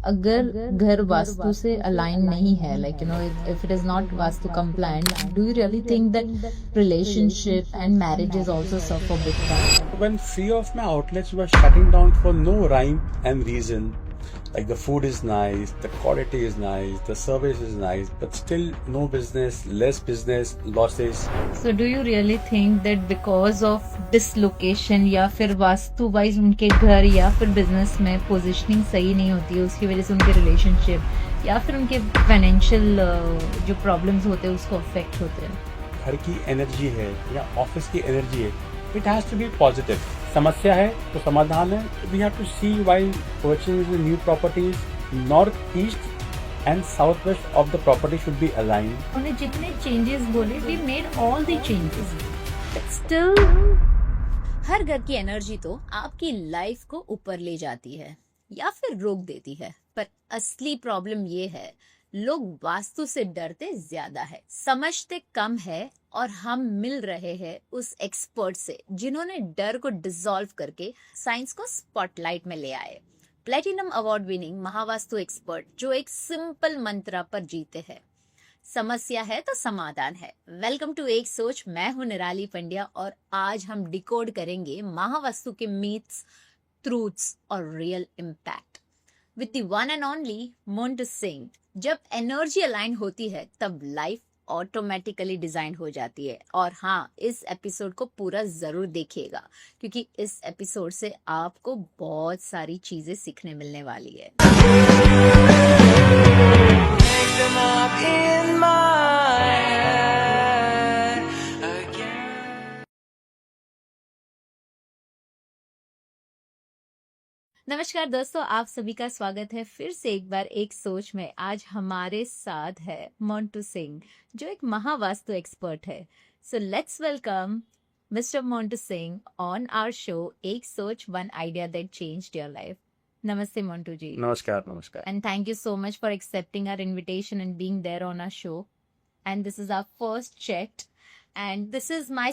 अगर घर वास्तु से अलाइन नहीं है, like if it is not vastu compliant, do you really think that relationship and marriages also suffer big time? When few of my outlets were shutting down for no rhyme and reason, like the food is nice, the quality is nice, the service is nice, but still no business, less business, losses. So do you really think that because of dislocation या फिर vastu wise उनके घर या फिर business में positioning सही नहीं होती है, उसकी वजह से उनके रिलेशनशिप या फिर उनके फाइनेंशियल जो प्रॉब्लम्स होते हैं उसको अफेक्ट होते हैं? घर की एनर्जी है या ऑफिस की एनर्जी है, it has to be positive. समस्या है तो समाधान है. We have to see while purchasing new properties, north east and south west of the property should be aligned. उन्होंने जितने चेंजेस बोले, we made all the changes, but still हर घर की एनर्जी तो आपकी लाइफ को ऊपर ले जाती है या फिर रोक देती है, पर असली प्रॉब्लम ये है लोग वास्तु से डरते ज्यादा है, समझते कम है, और हम मिल रहे हैं उस एक्सपर्ट से जिन्होंने डर को डिसॉल्व करके साइंस को स्पॉटलाइट में ले आए. Platinum award winning Mahavastu expert जो एक सिंपल मंत्र पर जीते हैं. समस्या है तो समाधान है. वेलकम टू एक सोच. मैं हूं निराली पंड्या और आज हम डिकोड करेंगे महावास्तु के मीथ्स, ट्रूथ्स और real impact with the one and only Montu Singh. जब एनर्जी अलाइन होती है तब लाइफ ऑटोमेटिकली डिजाइन हो जाती है. और हाँ, इस एपिसोड को पूरा जरूर देखिएगा क्योंकि इस एपिसोड से आपको बहुत सारी चीजें सीखने मिलने वाली है. नमस्कार दोस्तों, आप सभी का स्वागत है फिर से एक बार एक सोच में. आज हमारे साथ है मोंटू सिंह जो एक महावास्तु एक्सपर्ट है. So let's welcome mister Montu Singh on our show Ek Soch, one idea that changed your life. नमस्ते मोंटू जी. नमस्कार. नमस्कार. And thank you so much for accepting our invitation and being there on our show. And this is our first chat. And this is my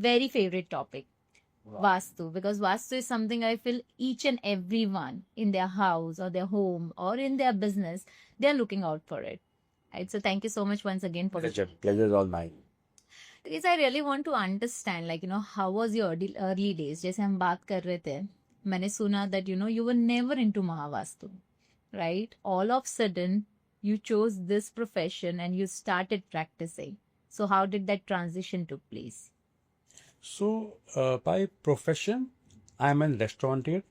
very favorite topic, Vastu, because Vastu is something I feel each and everyone in their house or their home or in their business, they are looking out for it. Right? So thank you so much once again for Pleasure. Pleasure is all mine. Because I really want to understand, like, how was your early days? जैसे हम बात कर रहे थे, मैंने सुना that, you were never into Mahavastu, right? All of a sudden, you chose this profession and you started practicing. So how did that transition took place? So, by profession, I'm a restaurateur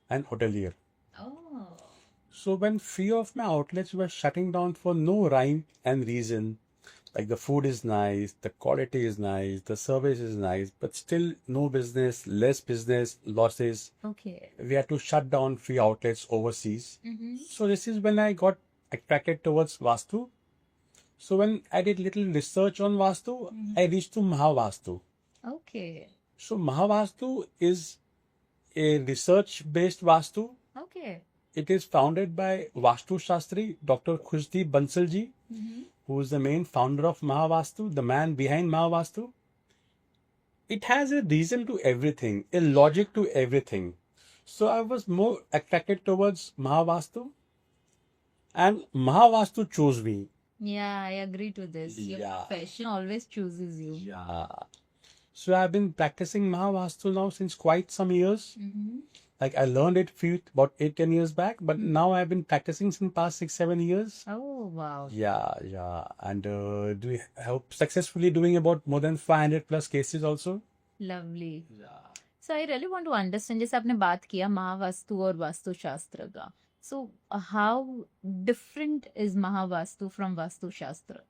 and hotelier. Oh. So, when few of my outlets were shutting down for no rhyme and reason, like the food is nice, the quality is nice, the service is nice, but still no business, less business, losses. Okay. We had to shut down few outlets overseas. So, this is when I got attracted towards Vastu. So, when I did little research on Vastu, I reached to Mahavastu. Okay. So Mahavastu is a research-based Vastu. Okay. It is founded by Vastu Shastri, Dr. Khushdeep Bansal ji, who is the main founder of Mahavastu, the man behind Mahavastu. It has a reason to everything, a logic to everything. So I was more attracted towards Mahavastu, and Mahavastu chose me. Yeah, I agree to this. Your Yeah. profession always chooses you. Yeah. So I've been practicing Mahavastu now since quite some years. Like I learned it about 8-10 years back, but now I've been practicing since past 6-7 years. Oh, wow. Yeah. And do help successfully doing about more than 500 plus cases also. Lovely. Yeah. So I really want to understand, जैसे आपने बात किया महावास्तु और वास्तु शास्त्र का. So how different is Mahavastu from Vastu Shastra?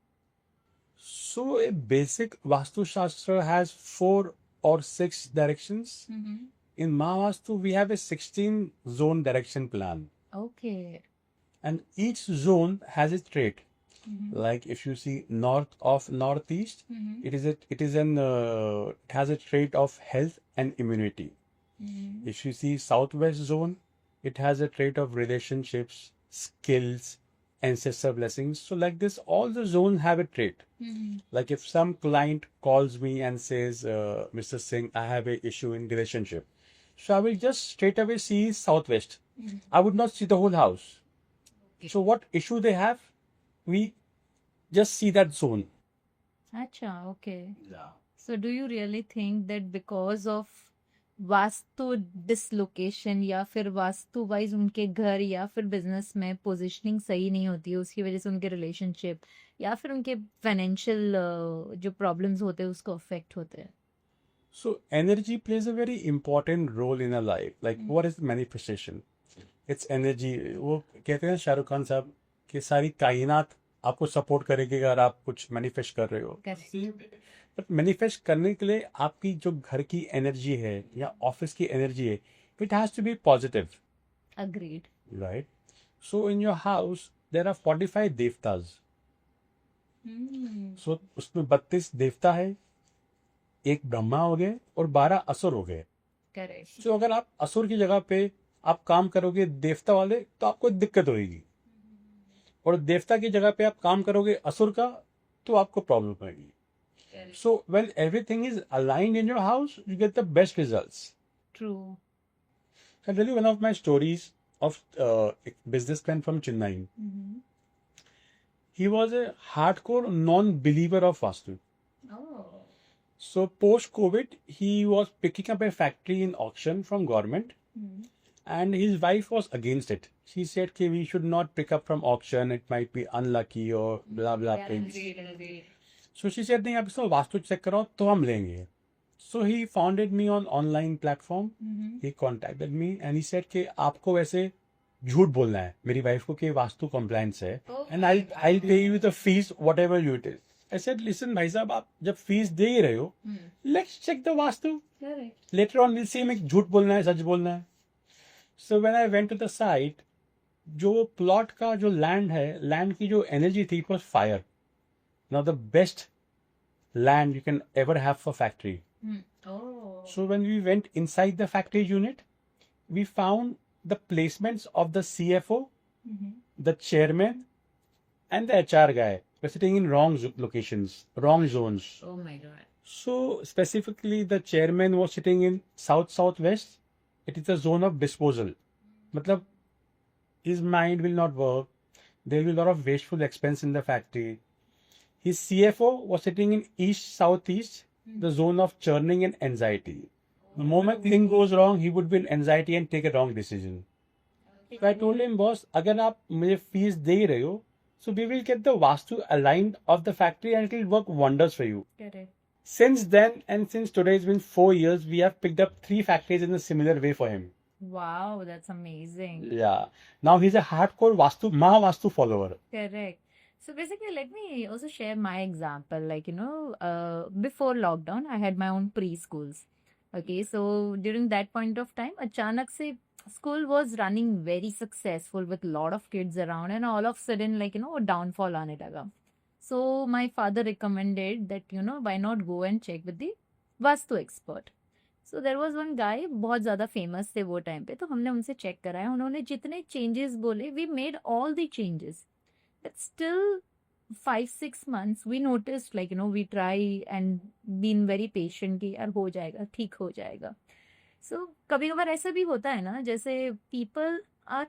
So a basic Vastu Shastra has 4 or 6 directions. In Mahavastu, we have a 16 zone direction plan. Okay. And each zone has a trait. Like if you see north of northeast, it has a trait of health and immunity. If you see southwest zone, it has a trait of relationships, skills, ancestor blessings. So like this, all the zones have a trait. Like if some client calls me and says, Mr. Singh, I have a issue in relationship. So I will just straight away see southwest. I would not see the whole house. So what issue they have, we just see that zone. Acha, okay. Yeah. So do you really think that because of vastu dislocation या फिर vastu wise उनके घर या फिर business में positioning सही नहीं होती है, उसकी वजह से उनके रिलेशनशिप या फिर उनके फाइनेंशियल जो प्रॉब्लम्स होते हैं उसको अफेक्ट होते हैं? So energy plays a very important role in our life. Like what is manifestation? It's energy. वो कहते हैं शाहरुख खान साहब कि सारी कायनात आपको सपोर्ट करेगी अगर आप कुछ मैनिफेस्ट कर रहे हो. Correct. बट मैनिफेस्ट करने के लिए आपकी जो घर की एनर्जी है या ऑफिस की एनर्जी है, it has to be positive, Agreed. Right? So in your house there are 45 देवताज. सो उसमें 32 देवता है, एक ब्रह्मा हो गए और 12 असुर हो गए. Correct. सो अगर आप असुर की जगह पे आप काम करोगे देवता वाले तो आपको दिक्कत होगी, और देवता की जगह पे आप काम करोगे असुर का तो आपको प्रॉब्लम होगी. So when everything is aligned in your house, you get the best results. True. I'll tell you one of my stories of a businessman from Chennai. He was a hardcore non-believer of Vastu. Oh. So post-COVID, he was picking up a factory in auction from government, and his wife was against it. She said, "Okay, we should not pick up from auction. It might be unlucky or blah blah things." So she said, नहीं आप इसको vastu check कराओ तो हम लेंगे. So he founded me on online platform. He contacted me and he said कि आपको वैसे झूठ बोलना है मेरी वाइफ को कि वास्तु compliance है, and I'll pay you the fees whatever you it is. I said, listen भाई साहब, आप जब फीस दे ही रहे हो, let's check the vastu. Correct. Later on we'll see हमें झूठ बोलना है सच बोलना है. So when I went to the site, जो प्लॉट का जो लैंड है, लैंड की जो एनर्जी थी, it was fire. Now the best land you can ever have for factory. Oh. So when we went inside the factory unit, we found the placements of the CFO, the chairman, and the HR guy were sitting in wrong locations, wrong zones. Oh my God. So specifically, the chairman was sitting in southwest. It is a zone of disposal. Matlab, his mind will not work. There will be a lot of wasteful expense in the factory. His CFO was sitting in east southeast, the zone of churning and anxiety. The moment thing goes wrong, he would be in anxiety and take a wrong decision. So I told him, boss, अगर आप मुझे fees दे ही रहे हो, so we will get the vastu aligned of the factory and it will work wonders for you. Correct. Since then and since today, it's been 4 years, we have picked up 3 factories in a similar way for him. Wow, that's amazing. Yeah. Now he's a hardcore Mahavastu follower. Correct. So basically, let me also share my example. Like, before lockdown, I had my own preschools. Okay, so during that point of time, अचानक से school was running very successful with a lot of kids around, and all of a sudden, downfall आने लगा. So my father recommended that, why not go and check with the vastu expert. So there was one guy, बहुत ज़्यादा famous थे वो time पे, तो हमने उनसे चेक कराया. उन्होंने जितने changes बोले, we made all the changes. But still 5-6 months we noticed, we try and been very patient कि यार हो जाएगा, ठीक हो जाएगा. So कभी कभार ऐसा भी होता है ना, जैसे people are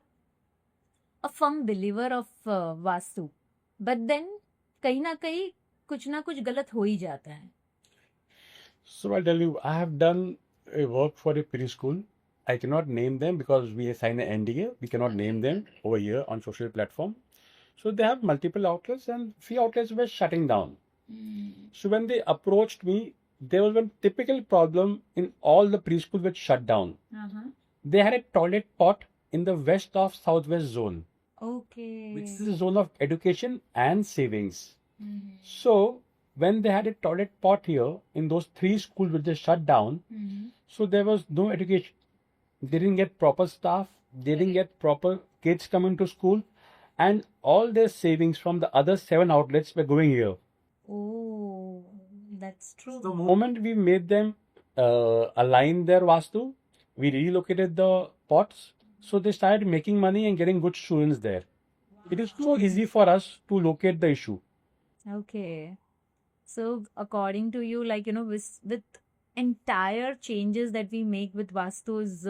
a firm believer of vastu, but then कहीं ना कहीं कुछ ना कुछ गलत हो ही जाता है. So I'll tell you, I have done a work for a preschool. I cannot name them because we signed an NDA. We cannot name them over here on social platform. So they have multiple outlets and few outlets were shutting down. So when they approached me, there was one typical problem in all the preschool which shut down. They had a toilet pot in the west of southwest zone, Okay. which is a zone of education and savings. So when they had a toilet pot here in those 3 schools which they shut down, so there was no education. They didn't get proper staff. They didn't get proper kids coming to school. And all their savings from the other 7 outlets were going here. Oh, that's true. The moment we made them align their vastu, we relocated the pots. So they started making money and getting good students there. It is so easy for us to locate the issue. Okay. So according to you, with entire changes that we make with Vastu's,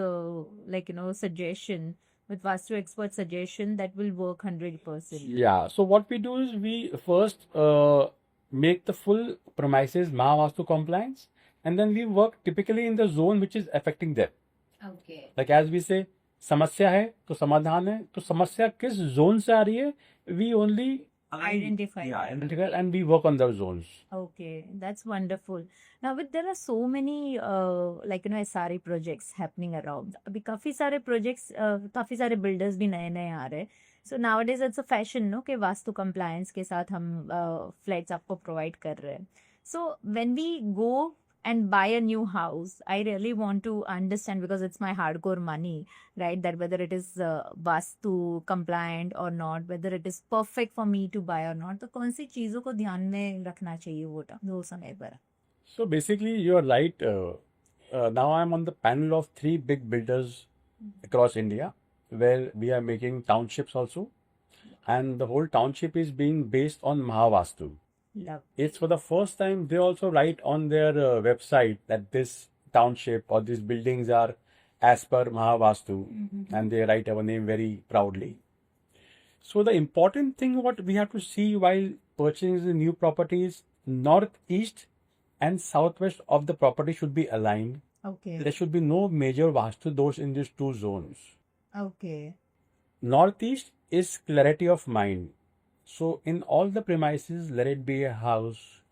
suggestion, with Vastu expert suggestion that will work 100%. Yeah. So what we do is we first make the full premises Mahavastu compliance, and then we work typically in the zone which is affecting them. Okay. Like as we say, समस्या है तो समाधान है, तो समस्या किस zone से आ रही है, we only Identify. identify and we work on those zones. Okay, that's wonderful. Now, with there are so many SRE projects happening around. अभी काफी सारे projects, काफी सारे builders भी नए नए आ रहे हैं. So nowadays it's a fashion, no, कि वास्तु compliance के साथ हम flats आपको provide कर रहे हैं. So when we go and buy a new house, I really want to understand, because it's my hardcore money, right? That whether it is vastu compliant or not, whether it is perfect for me to buy or not. तो कौन सी चीजों को ध्यान में रखना चाहिए वो समय पर? So basically, you're right. Now I'm on the panel of 3 big builders across India, where we are making townships also, and the whole township is being based on Mahavastu. Love. It's for the first time they also write on their website that this township or these buildings are as per Mahavastu, and they write our name very proudly. So the important thing what we have to see while purchasing the new properties, northeast and southwest of the property should be aligned. Okay. There should be no major Vastu dosh in these 2 zones. Okay. Northeast is clarity of mind. So in all the premises, let it be a house,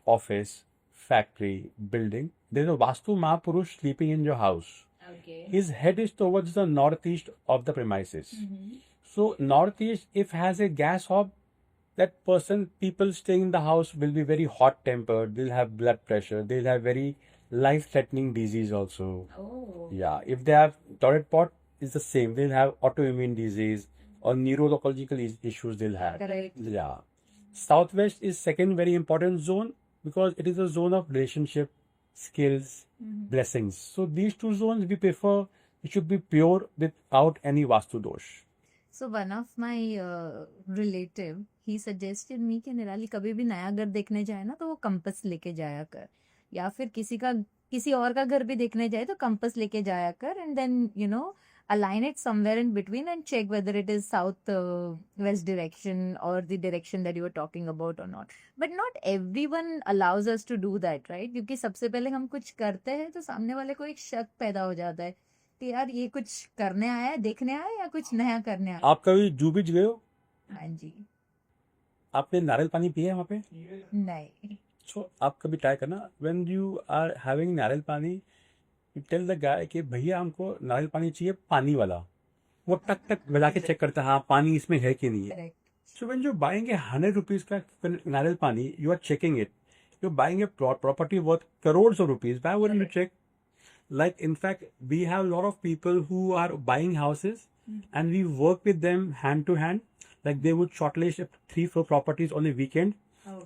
office, factory, building, there is a Vastu Mahapurush sleeping in your house. Okay. His head is towards the northeast of the premises. So northeast, if has a gas hob, that person, people staying in the house will be very hot tempered, they'll have blood pressure, they'll have very life threatening disease also. Oh. Yeah, if they have toilet pot, it's the same, they'll have autoimmune disease or neurological issues they'll have. Correct. Yeah. Southwest is second very important zone because it is a zone of relationship, skills, blessings. So these 2 zones we prefer, it should be pure without any Vastu dosh. So one of my relative, he suggested me कि निराली कभी भी नया घर देखने जाए ना तो वो कंपस लेके जाया कर, या फिर किसी और का घर भी देखने जाए तो कंपस लेके जाया कर, and then align it somewhere in between and check whether it is south west direction or the direction that you were talking about or not. But not everyone allows us to do that, right? क्योंकि सबसे पहले हम कुछ करते हैं तो सामने वाले को एक शक पैदा हो जाता है कि यार ये कुछ करने आया है, देखने आया है या कुछ नया करने आया है. आप कभी जू बीच गए हो? हाँ जी. आपने नारियल पानी पिया है वहाँ पे? नहीं. So आप कभी ट्राई करना, when you are having नारियल पानी, you tell the guy कि भैया हमको नारियल पानी चाहिए पानी वाला. वो टक टक बजा के चेक करता है हाँ पानी इसमें है कि नहीं है. Correct. So when you're buying a 100 rupees का नारियल पानी, you are checking it. You're buying a property worth crores of rupees. Why wouldn't you check? Like in fact, we have a lot of people who are buying houses, and we work with them hand to hand. Like they would shortlist 3-4 properties on a weekend,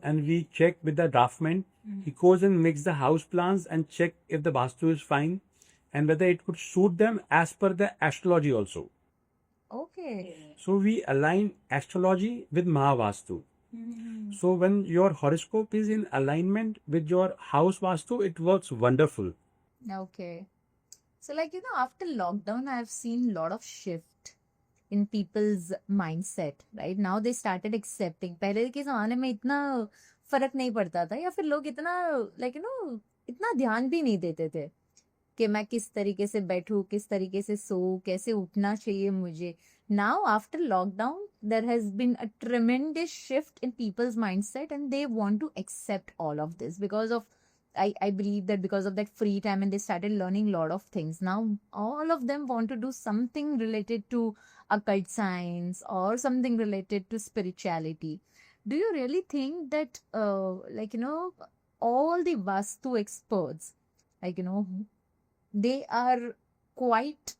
and we check with the draftsman. He goes and makes the house plans and check if the Vastu is fine and whether it could suit them as per the astrology also. Okay. So we align astrology with Mahavastu. So when your horoscope is in alignment with your house Vastu, it works wonderful. Okay. So after lockdown, I've seen a lot of shift in people's mindset, right? Now they started accepting. पहले के ज़माने में इतना फर्क नहीं पड़ता था, या फिर लोग इतना इतना ध्यान भी नहीं देते थे कि मैं किस तरीके से बैठूं, किस तरीके से सोऊं, कैसे उठना चाहिए मुझे. Now after lockdown, there has been a tremendous shift in people's mindset, and they want to accept all of this because of I believe that because of that free time, and they started learning a lot of things. Now all of them want to do something related to occult science or something related to spirituality. Do you really think that all the Vastu experts, they are quite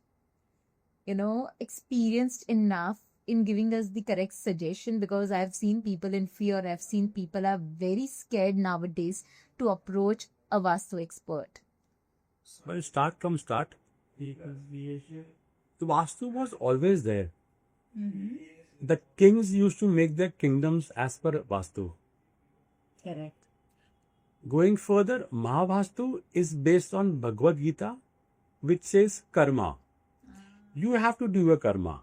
experienced enough in giving us the correct suggestion? Because I've seen people in fear, I've seen people are very scared nowadays to approach a Vastu expert. Well, start from start. The Vastu was always there. The kings used to make their kingdoms as per Vastu. Correct. Going further, Mahavastu is based on Bhagavad Gita, which says karma. You have to do your karma.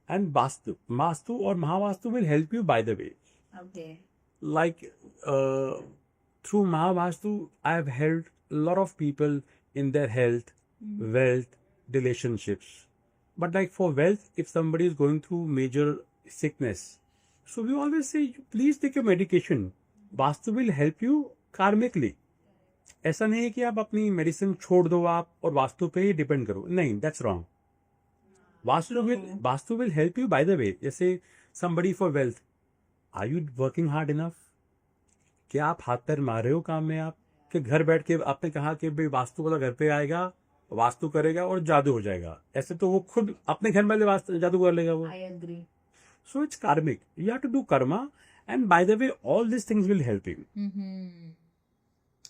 And Vastu or Mahavastu will help you, by the way. Okay. Like through Mahavastu, I have helped a lot of people in their health, wealth, relationships. But like for wealth, if somebody is going through major sickness, so we always say, please take your medication. Vastu will help you karmically. ऐसा नहीं है कि आप अपनी medicine छोड़ दो आप और वास्तु पे ही डिपेंड करो, नहीं, that's wrong. Vastu will help you, by the way. जैसे somebody for wealth, are you working hard enough? क्या आप हाथ पैर मार रहे हो काम में? आप कि घर बैठ के आपने कहा कि भाई वास्तु वाला घर पे आएगा, वास्तु करेगा और जादू हो जाएगा, ऐसे तो वो खुद अपने घर में जादू कर लेगा वो. I agree. So it's karmic. You have to do karma, and by the way, all these things will help you. Mm-hmm.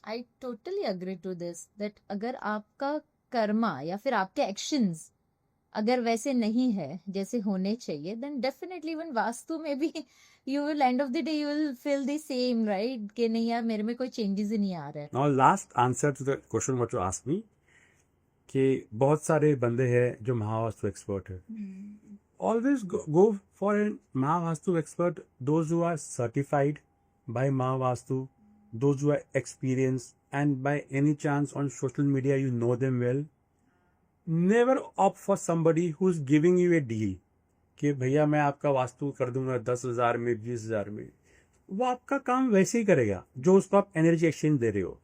I totally agree to this that अगर आपका कर्मा या फिर आपके एक्शंस अगर वैसे नहीं है जैसे होने चाहिए, then definitely even वास्तु में भी you will end of the day you will feel the same, right? कि नहीं यार मेरे में कोई changes ही नहीं आ रहा है. Now last answer to the question what you asked me, कि बहुत सारे बंदे हैं जो महावास्तु एक्सपर्ट है. Always go for a Mahavastu expert, those who are certified by Mahavastu, those who are experienced, and by any chance on social media you know them well. Never opt for somebody who's giving you a deal कि भैया मैं आपका वास्तु कर दूंगा 10,000 में, 20,000 में. वो आपका काम वैसे ही करेगा जो उसको आप एनर्जी एक्सचेंज दे रहे हो.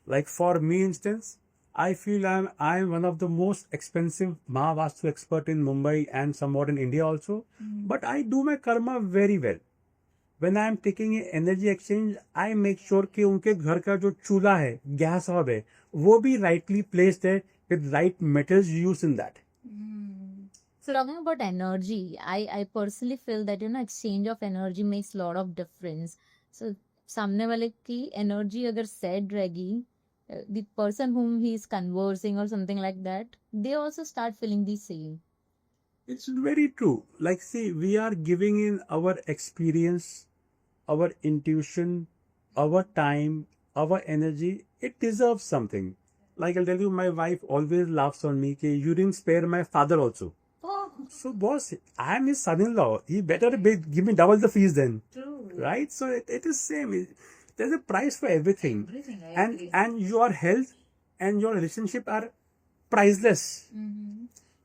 Like for me instance, I feel I'm one of the most expensive Mahavastu expert in Mumbai and somewhat in India also. But I do my karma very well. When I am taking an energy exchange, I make sure कि उनके घर का जो चूल्हा है, gas hob है, वो भी rightly placed है with right metals used in that. So talking about energy, I personally feel that exchange of energy makes a lot of difference. So सामने वाले की energy अगर sad रहेगी, the person whom he is conversing or something like that, they also start feeling the same. It's very true. Like, see, we are giving in our experience, our intuition, our time, our energy. It deserves something. Like, I'll tell you, my wife always laughs on me, कि you didn't spare my father also. Oh, So, boss, I am his son-in-law. He better give me double the fees then. true. Right? So, it is same. There's a price for everything. Everything, I agree. And your health and your relationship are priceless.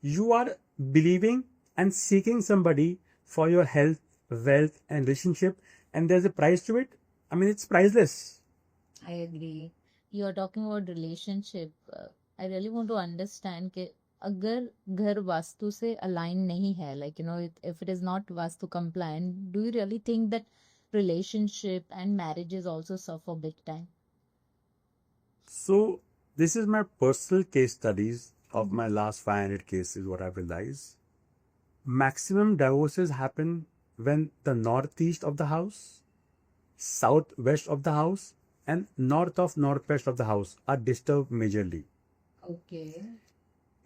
You are believing and seeking somebody for your health, wealth, and relationship, and there's a price to it. I mean, it's priceless. I agree. You are talking about relationship. I really want to understand कि अगर घर वास्तु से align नहीं है, like if it is not vastu compliant, do you really think that relationship and marriages also suffer big time? So, this is my personal case studies of my last 500 cases, what I've realized. Maximum divorces happen when the northeast of the house, southwest of the house, and north of northwest of the house are disturbed majorly. Okay.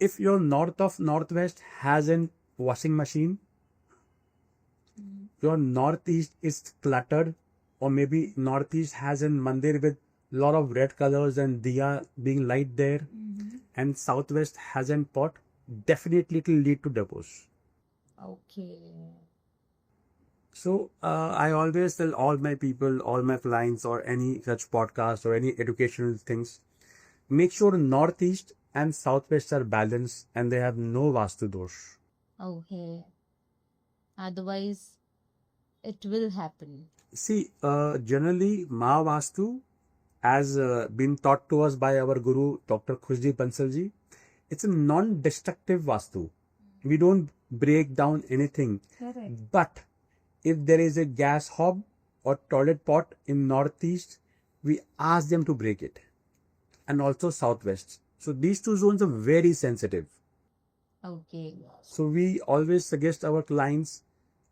If your north of northwest has an washing machine, your northeast is cluttered, or maybe northeast has a mandir with lot of red colors and diya being light there, and southwest has an pot, definitely it will lead to divorce. Okay. So I always tell all my people, all my clients, or any such podcast or any educational things, make sure northeast and southwest are balanced and they have no vastu dosh. Okay. Otherwise, it will happen. See, generally Mahavastu has been taught to us by our guru Dr. Khushdeep Bansal ji. It's a non-destructive vastu. We don't break down anything. Correct. But if there is a gas hob or toilet pot in northeast, we ask them to break it. And also southwest. So these two zones are very sensitive. Okay. So we always suggest our clients,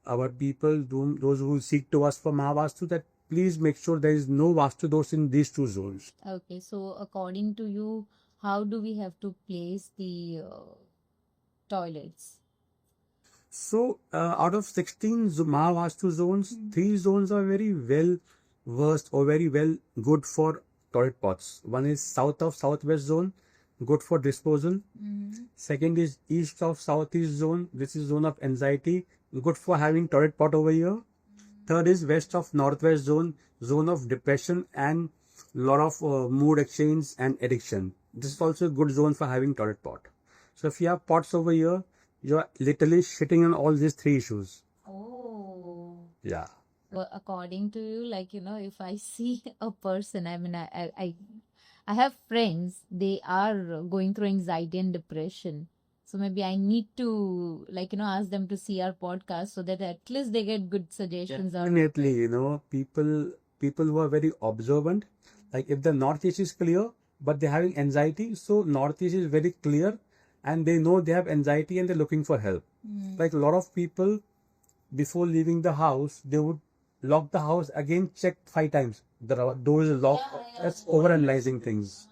our people, those who seek to us for Mahavastu, that please make sure there is no Vastu dosh in these two zones. Okay. So according to you, how do we have to place the toilets? So out of 16 Mahavastu zones, 3 zones are very well versed or very well good for toilet pots. One is south of southwest zone, good for disposal. Second is east of southeast zone. This is zone of anxiety, good for having toilet pot over here. Third is west of northwest zone, zone of depression and lot of mood exchange and addiction. This is also a good zone for having toilet pot. So if you have pots over here, you are literally shitting on all these three issues. Oh. Yeah. Well, according to you, like, if I see a person, I mean, I have friends, they are going through anxiety and depression. So maybe I need to, like, ask them to see our podcast so that at least they get good suggestions. Or Definitely, people who are very observant, like if the northeast is clear, but they're having anxiety, so northeast is very clear, and they know they have anxiety and they're looking for help. Like a lot of people, before leaving the house, they would lock the house again, check 5 times. The door is locked. That's overanalyzing things.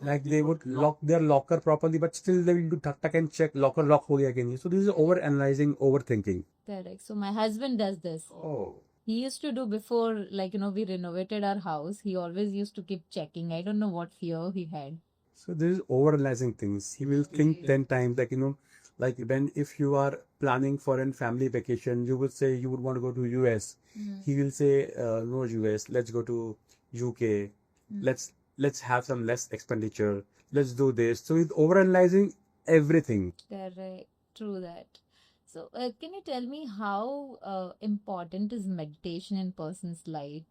Like they would lock their locker properly, but still they will do tuck tuck and check locker lock ho gaya ki nahi. So this is overanalyzing, overthinking. correct. So my husband does this. Oh. He used to do before, like, we renovated our house. He always used to keep checking. I don't know what fear he had. So this is overanalyzing things. He will think 10 times, like when if you are planning for a family vacation, you would say you would want to go to US. He will say, no US, let's go to UK. Let's have some less expenditure. Let's do this. So he's overanalyzing everything. Correct. True that. So, can you tell me how important is meditation in person's life?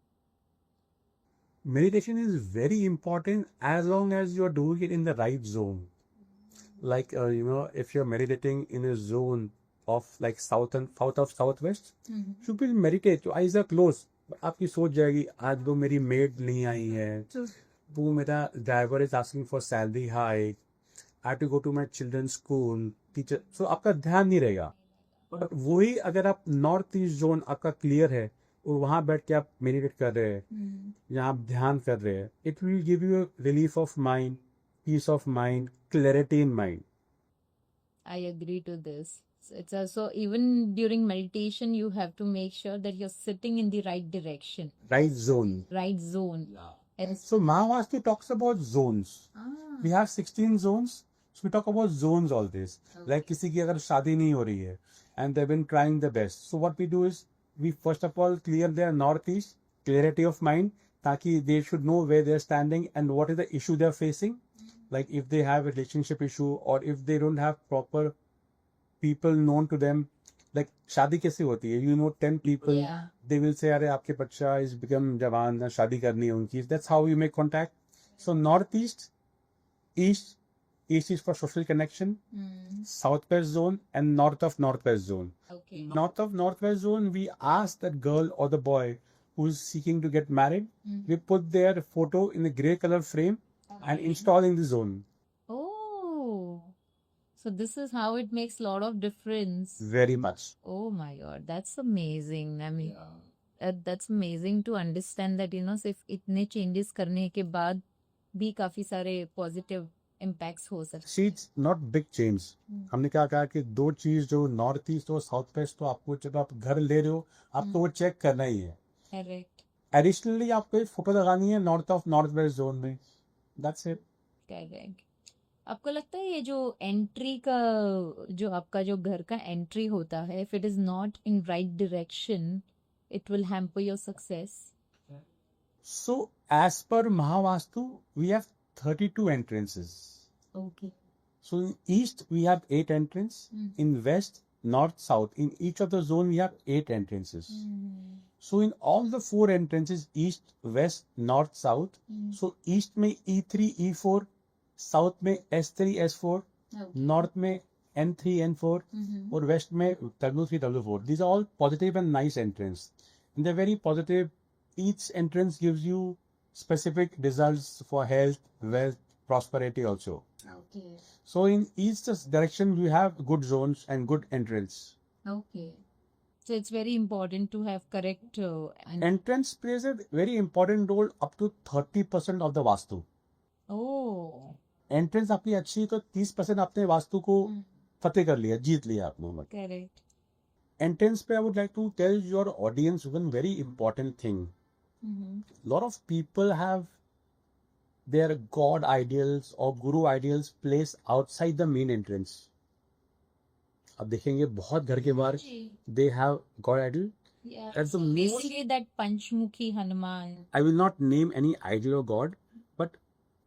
Meditation is very important as long as you're doing it in the right zone. Like, if you're meditating in a zone of like south of southwest, you will meditate. Your eyes are closed. आपकी सोच जाएगी आज वो मेरी made नहीं आई है, वो मेरा driver is asking for salary hike, I have to go to my childrens school teacher. So आपका ध्यान नहीं रहेगा. और वही अगर आप नॉर्थ ईस्ट जोन आपका क्लियर है और वहां बैठ के आप मेडिटेट कर रहे हैं या आप ध्यान कर रहे हैं, it will give you relief of mind, peace of mind, clarity in mind. I agree to this. So it's also, even during meditation, you have to make sure that you're sitting in the right direction, Right zone. right zone. And So Mahavastu talks about zones. We have 16 zones. So we talk about zones all this. Like किसी की अगर शादी नहीं हो रही है and they've been trying their best. So what we do is we first of all clear their northeast, clarity of mind, ताकि they should know where they're standing and what is the issue they're facing. Like if they have a relationship issue or if they don't have proper people known to them. Like शादी कैसे होती है? 10 people, Yeah. they will say अरे आपके बच्चा is become जवान ना, शादी करनी है उनकी. That's how you make contact. So northeast, east is for social connection, southwest zone and north of northwest zone. okay. North of northwest zone, we ask that girl or the boy who's seeking to get married, we put their photo in a gray color frame and install in the zone. Oh, so this is how it makes a lot of difference. Very much. Oh my God, that's amazing. I mean, that's amazing to understand that, सिर्फ इतने changes करने के बाद भी काफी सारे positive impacts हो सकते See, it's not big change. हमने क्या कहा कि दो चीज जो नॉर्थ ईस्ट और साउथ वेस्ट, तो आपको जब आप घर ले रहे हो आपको वो चेक करना ही है. हैं. Correct, एडिशनली आपको एक फोटो लगानी है north of north west zone में. That's it. correct. आपको लगता है ये जो एंट्री का, जो आपका जो घर का एंट्री होता है, if it is not in right direction, it will hamper your success. So as per Mahavastu, we have 32 entrances. Okay. So in east we have 8 entrances. In west, north, south, in each of the zone we have 8 entrances. So in all the 4 entrances, east, west, north, south, so east में E3, E4, south में S3, S4, north में N3, N4, और west में W3, W4. These are all positive and nice entrance. And they're very positive. Each entrance gives you specific results for health, wealth, prosperity also. Okay. So in each direction we have good zones and good entrance. Okay. So it's very important to have correct and Entrance plays a very important role up to 30% of the vastu. oh, entrance आपकी अच्छी तो 30% आपने वास्तु को फतेह कर लिया, जीत लिया आपने. correct. Entrance पे I would like to tell your audience one very important thing. Lot of people have their god ideals or guru ideals placed outside the main entrance. अब देखेंगे बहुत घर के बाहर they have god idol. Yeah. That's the So most. basically that Panchmukhi Hanuman. I will not name any idol or god, but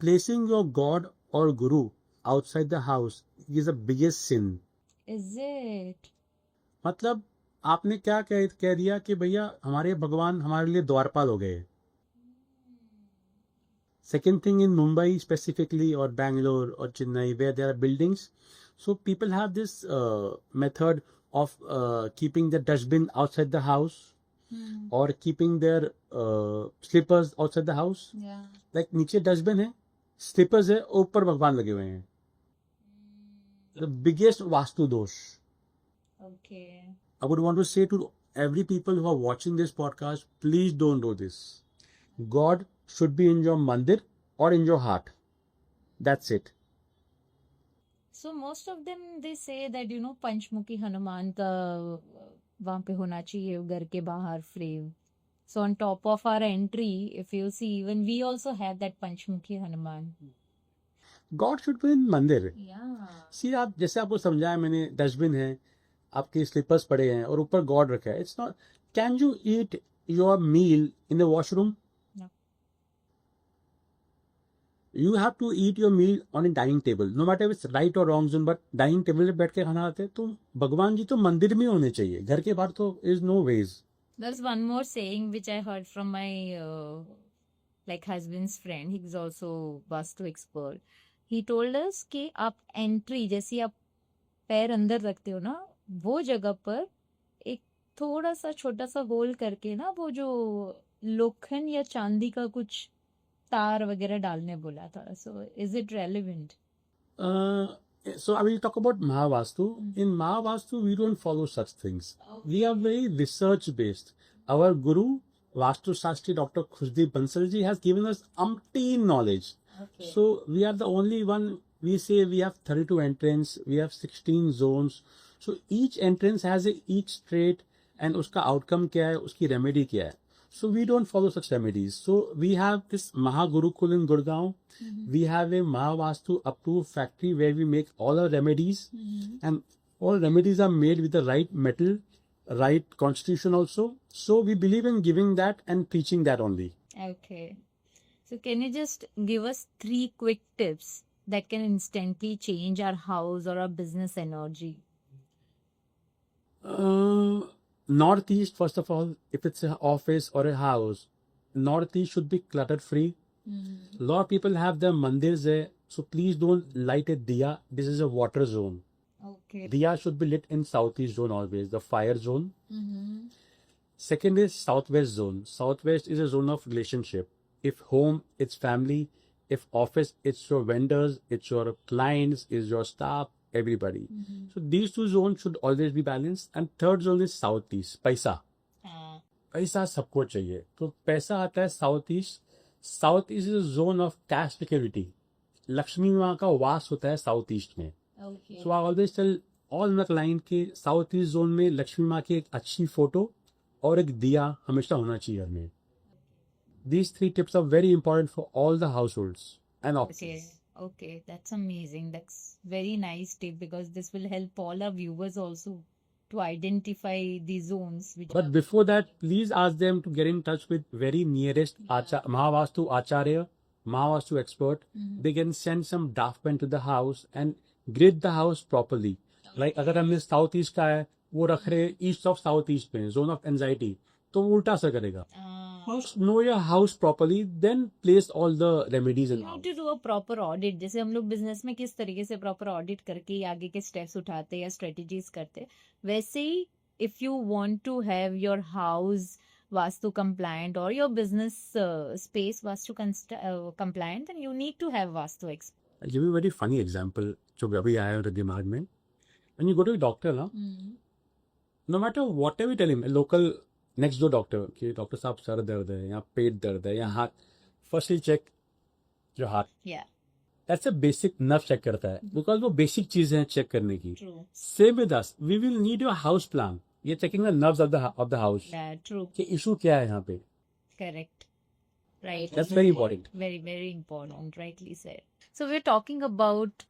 placing your god or guru outside the house is the biggest sin. Is it? मतलब आपने क्या कह दिया कि भैया हमारे भगवान हमारे लिए द्वारपाल हो गए. Second thing, in Mumbai specifically, or Bangalore or Chennai, where there are buildings, so people have this method of keeping the dustbin outside the house or keeping their slippers outside the house. Yeah. Like नीचे dustbin है, slippers है, ऊपर भगवान लगे हुए हैं. The biggest vastu dosh. Okay. I would want to say to every people who are watching this podcast, please don't do this. God should be in your mandir or in your heart. That's it. So most of them they say that Panchmukhi Hanuman का वहाँ पे होना चाहिए घर के बाहर frame. So on top of our entry, if you see, even we also have that Panchmukhi Hanuman. God should be in mandir. Yeah. See, आप जैसे आपको समझाया मैंने, डस्टबिन है, आपके स्लीपर्स पड़े हैं और ऊपर गॉड रखा है. It's not. Can you eat your meal in the washroom? No. You have to eat your meal on a dining table, no matter if it's right or wrong zone, but dining table पे बैठ के खाना खाते हैं. तो भगवान जी तो मंदिर में होने चाहिए, घर के बाहर तो is no ways. There's one more saying which I heard from my like husband's friend. He's also Vastu expert. He told us कि आप एंट्री जैसी आप पैर अंदर रखते हो ना, वो जगह पर एक थोड़ा सा छोटा सा होल करके ना, वो जो लोखंड या चांदी का कुछ तार वगैरह डालने बोला था. So is it relevant? So I will talk about Mahavastu. In Mahavastu, we don't follow such things. We are very research based. Our guru, Vastu Shastri Dr. Khushdeep Bansal ji, has given us umpteen knowledge. Okay. So we are the only one. We say we have 32 entrance, we have 16 zones. So each entrance has each trait and उसका outcome क्या है, उसकी remedy क्या है. So we don't follow such remedies. So we have this Mahagurukul in Gurgaon. We have a Mahavastu approved factory where we make all our remedies, and all remedies are made with the right metal, right constitution also. So we believe in giving that and teaching that only. Okay. So can you just give us 3 quick tips that can instantly change our house or our business energy? Northeast, first of all, if it's an office or a house, Northeast should be clutter free. A lot of people have their mandirs there, so please don't light a diya. This is a water zone. Okay. Diya should be lit in Southeast zone always, the fire zone. Second is Southwest zone. Southwest is a zone of relationship. If home, it's family. If office, it's your vendors, it's your clients, it's your staff, everybody. So these two zones should always be balanced. And third zone is Southeast, पैसा. पैसा सबको चाहिए. तो पैसा आता है Southeast. Southeast is a zone of cash security. Lakshmi माँ का वास होता है Southeast में. Okay. So I always tell all my client कि Southeast zone में लक्ष्मी माँ की एक अच्छी फोटो और एक दिया हमेशा होना चाहिए घर में. These 3 tips are very important for all the households and offices. Okay, that's amazing. That's very nice tip because this will help all our viewers also to identify the zones. Which But before that, please ask them to get in touch with very nearest Mahavastu Acharya, Mahavastu expert. They can send some draftsman to the house and grid the house properly. Like अगर हमने south east का है, वो रख रहे east of south east में, zone of anxiety, तो वो उल्टा असर करेगा. First know your house properly, then place all the remedies in you house. need to do a proper audit. जैसे हम लोग बिजनेस में किस तरीके से प्रॉपर ऑडिट करके आगे के स्टेप्स उठाते या स्ट्रेटेजीज करते, वैसे ही if you want to have your house vastu compliant or your business space vastu compliant, then you need to have vastu expert. I'll give you a very funny example जो अभी आया मेरे दिमाग में. When you go to a doctor ना, no matter whatever you tell him, a local next door doctor कि doctor साहब sir दर्द है या पेट दर्द है या हाथ, फर्स्टली चेक जो हाथ. Yeah, that's a basic nerve check करता है, बिकॉज वो बेसिक चीज है चेक करने की. true. Same with us, we will need your house plan. ये checking the nerves of the house Yeah, true. कि इशू क्या है यहाँ पे. Correct. Right. That's very important. Very, very important, rightly said. So we're talking about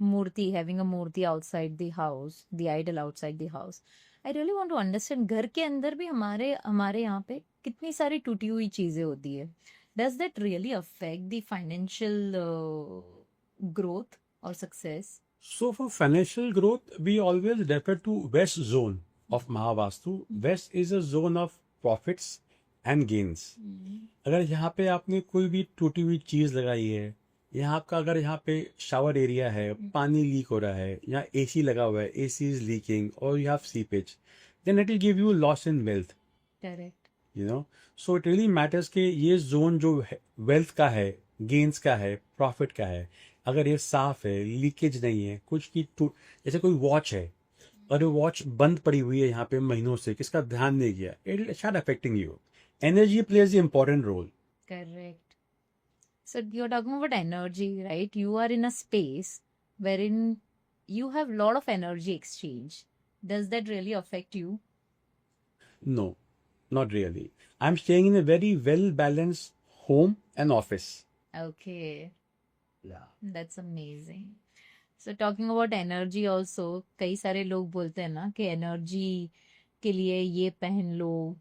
murti, having a murti outside the house, the idol outside the house. I really want to understand घर के अंदर भी हमारे हमारे यहाँ पे कितनी सारी टूटी हुई चीजें होती है. Does that really affect the financial growth or success? So for financial growth, we always refer to West zone of Mahavastu. West is a zone of profits and gains. अगर यहाँ पे आपने कोई भी टूटी हुई चीज लगाई है, यहाँ आपका अगर यहाँ पे शावर एरिया है, पानी लीक हो रहा है, यहाँ एसी लगा हुआ है, एसी इज लीकिंग और you have seepage, then it will give you loss in wealth. Correct. You know, so it really matters कि ये जोन जो वेल्थ का है, गेन्स का है, प्रॉफिट का है, अगर ये साफ है, लीकेज नहीं है, कुछ की जैसे कोई वॉच है और वो वॉच बंद पड़ी हुई है यहाँ पे महीनों से, किसका ध्यान नहीं गया, it will start affecting you. Energy plays an important role. Correct. So you're talking about energy, right? You are in a space wherein you have a lot of energy exchange. Does that really affect you? No, not really. I'm staying in a very well balanced home and office. Okay, Yeah. that's amazing. So talking about energy also, कई सारे लोग बोलते हैं ना कि energy के लिए ये पहन लो,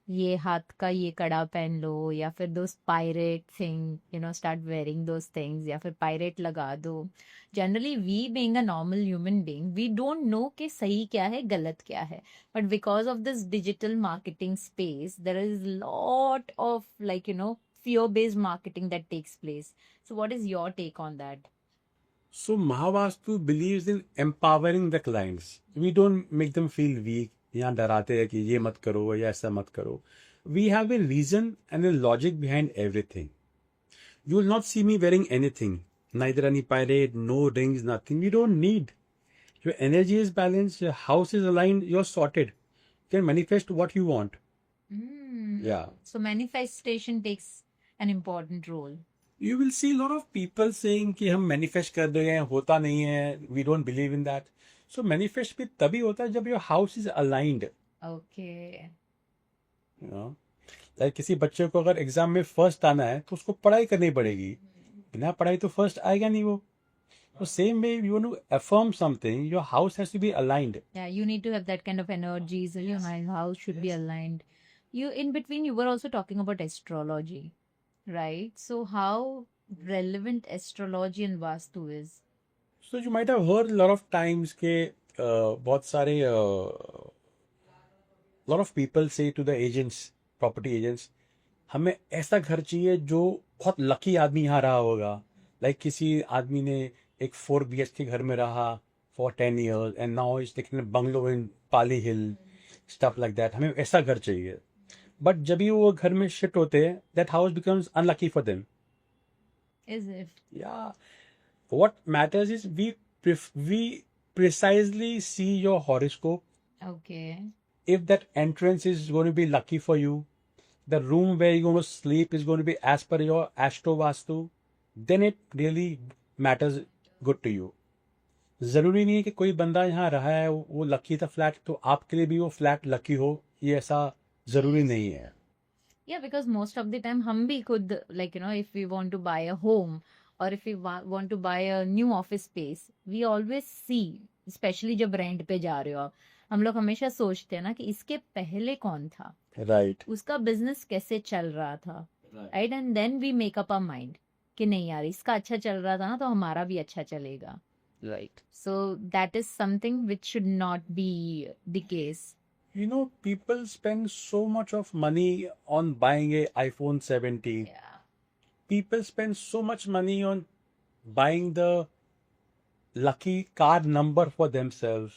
ये हाथ का ये कड़ा पहन लो, या फिर those pirate thing, you know, start wearing those things, या फिर पायरेट लगा दो. Generally we being a normal human being, we don't know कि सही क्या है, गलत क्या है. But because of this digital marketing space, there is lot of, like, you know, fear based marketing that takes place. So what is your take on that? So Mahavastu believes in empowering the clients. We don't make them feel weak. यहाँ डराते हैं कि ये मत करो या ऐसा मत करो. We have a reason and a logic behind everything. You will not see me wearing anything. Neither any pirate, no rings, nothing. You don't need. Your energy is balanced, your house is aligned, you're sorted. You can manifest what you want. Yeah. So manifestation takes an important role. You will see a lot of people saying कि हम manifest कर रहे हैं, होता नहीं है, we don't believe in that. So manifest भी तभी होता है जब your house is aligned. Okay. You know? Like किसी बच्चे को अगर एग्जाम में फर्स्ट आना है तो उसको पढ़ाई करनी पड़ेगी. बिना पढ़ाई तो फर्स्ट आएगा नहीं वो. So same way you want to affirm something, your house has to be aligned. Yeah, you need to have that kind of energy. So your house should be aligned. You, in between, you were also talking about astrology, right? So how relevant astrology and Vastu is? So you might have heard a lot of times के बहुत सारे lot of people say to the agents, property agents, हमें ऐसा घर चाहिए जो बहुत lucky आदमी यहाँ रहा होगा. Like किसी आदमी ने एक 4 BHK घर में रहा for 10 years and now he's taking a bungalow in Pali Hill, stuff like that. हमें ऐसा घर चाहिए. But जब भी वो घर में शिफ्ट होते हैं, that house becomes unlucky for them. Is it? Yeah. What matters is we precisely see your horoscope. Okay. If that entrance is going to be lucky for you, the room where you're going to sleep is going to be as per your Astro Vastu, then it really matters good to you. जरूरी नहीं है कि कोई बंदा यहाँ रहा है वो लकी था फ्लैट तो आपके लिए भी वो फ्लैट लकी हो, ये ऐसा जरूरी नहीं है. Yeah, because most of the time हम भी खुद, like, you know, if we want to buy a home or if we want to buy a new office space, we always see, especially जब रेंट पे जा रहे हो, हम लोग हमेशा सोचते हैं ना कि इसके पहले कौन था, राइट, उसका बिजनेस कैसे चल रहा था, right, and then we make up a mind कि नहीं यार इसका अच्छा चल रहा था ना तो हमारा भी अच्छा चलेगा. Right. So that is something which should not be the case. You know, people spend so much of money on buying a iPhone 17. Yeah. People spend so much money on buying the lucky card number for themselves.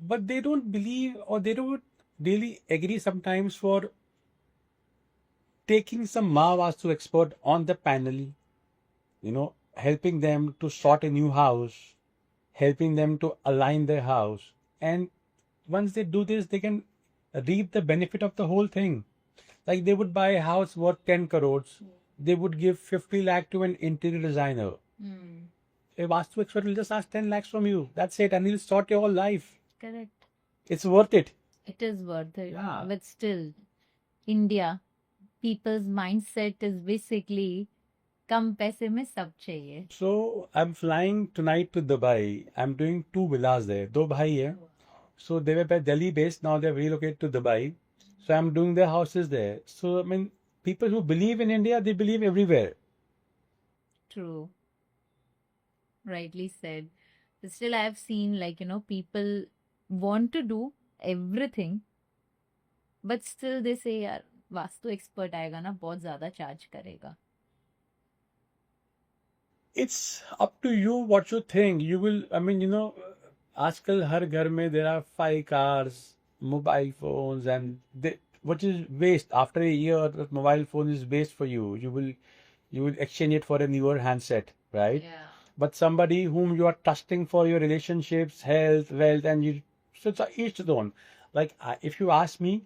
But they don't believe or they don't really agree sometimes for taking some Mahavastu expert on the panel, you know, helping them to sort a new house, helping them to align their house. And once they do this, they can reap the benefit of the whole thing. Like they would buy a house worth 10 crores. They would give 50 lakh to an interior designer. A Vastu expert will just ask 10 lakhs from you. That's it. And he'll sort your whole life. Correct. It's worth it. It is worth it. Yeah. But still, India, people's mindset is basically कम पैसे में सब चाहिए. So I'm flying tonight to Dubai. I'm doing 2 villas there. दो भाई है. So they were Delhi based. Now they've relocated to Dubai. So I'm doing their houses there. So I mean, people who believe in India, they believe everywhere. True. Rightly said. But still, I have seen people want to do everything, but still they say यार vastu expert आएगा ना बहुत ज्यादा charge करेगा. It's up to you what you think. You will, I mean, आजकल हर घर में there are 5 cars, mobile phones, and which is waste. After a year, the mobile phone is waste for you. You will exchange it for a newer handset, right? Yeah. But somebody whom you are trusting for your relationships, health, wealth, so it's each their own. Like if you ask me,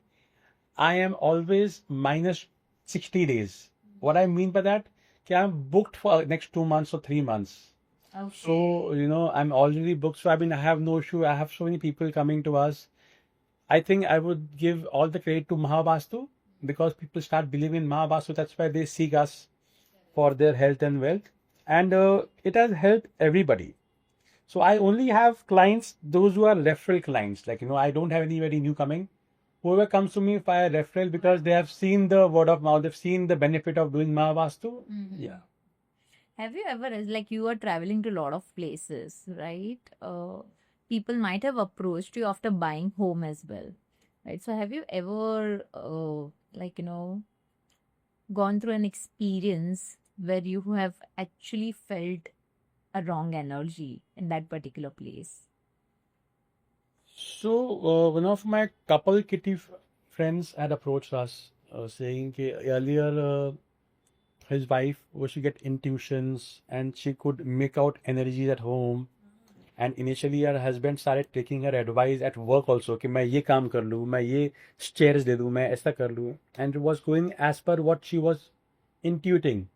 I am always minus 60 days. What I mean by that, कि I'm booked for next 2 months or 3 months. Okay. So, I'm already booked. So, I mean, I have no issue. I have so many people coming to us. I think I would give all the credit to Mahavastu because people start believing in Mahavastu. That's why they seek us for their health and wealth. And it has helped everybody. So, I only have clients, those who are referral clients. Like, I don't have anybody new coming. Whoever comes to me via referral because they have seen the word of mouth, they've seen the benefit of doing Mahavastu. Yeah. Have you ever, like you are traveling to a lot of places, right? People might have approached you after buying home as well, right? So have you ever, gone through an experience where you have actually felt a wrong energy in that particular place? So, one of my couple kitty friends had approached us saying that earlier his wife was to get intuitions and she could make out energies at home. And initially her husband started taking her advice at work also कि मैं ये काम कर लूँ, मैं ये shares दे दूँ, मैं ऐसा कर लूँ. And it was going as per what she was intuiting.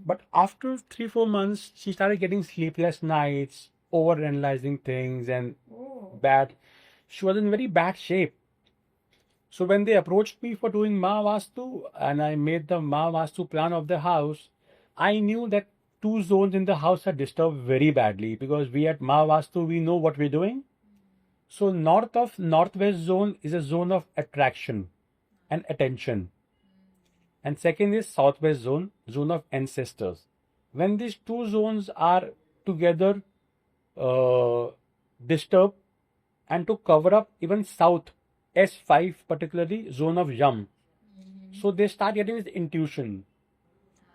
But after 3-4 months, she started getting sleepless nights, overanalyzing things and bad. She was in very bad shape. So when they approached me for doing Mahavastu and I made the Mahavastu plan of the house, I knew that 2 zones in the house are disturbed very badly because we at Mahavastu, we know what we're doing. So north of northwest zone is a zone of attraction and attention. And second is southwest zone, zone of ancestors. When these 2 zones are together disturbed and to cover up even south, S5 particularly, zone of Yam. So they start getting this intuition.